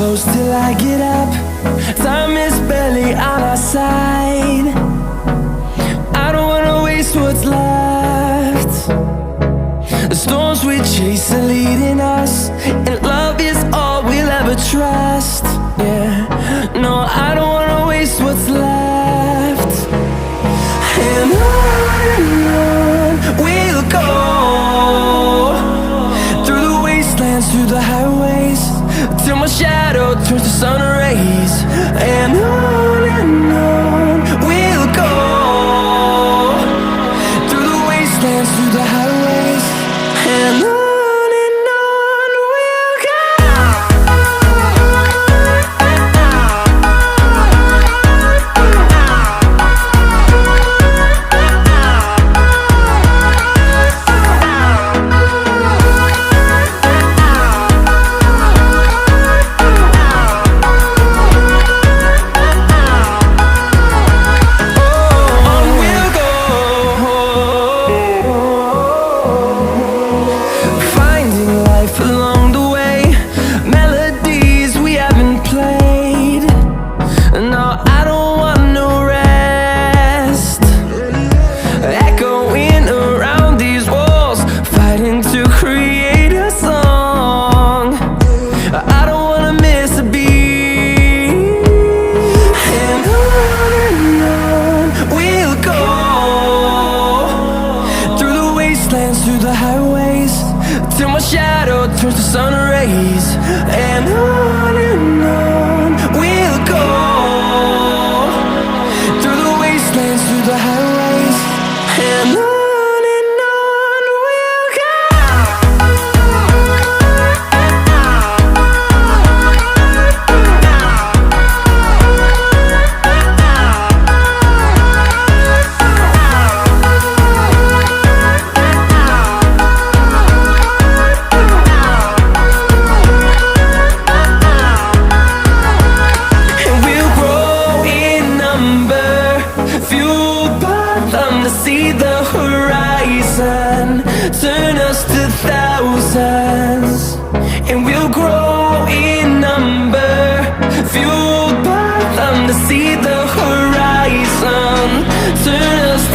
close till I get up. Time is barely on our side. I don't wanna waste what's left. The storms we chase are leading us, and love is all we'll ever trust. Yeah, no, I don't wanna waste what's left. And on we'll go, through the wastelands, through the highways, till my shadow turns to sun rays. And on we'll go, through the wastelands, through the highways, and on we'll go. Through the highways, till my shadow turns to sun rays. And on we'll go, through the wastelands, through the highways, and on we'll go. See the horizon, turn us to thousands, and we'll grow in number, fueled by them. To see the horizon, turn us to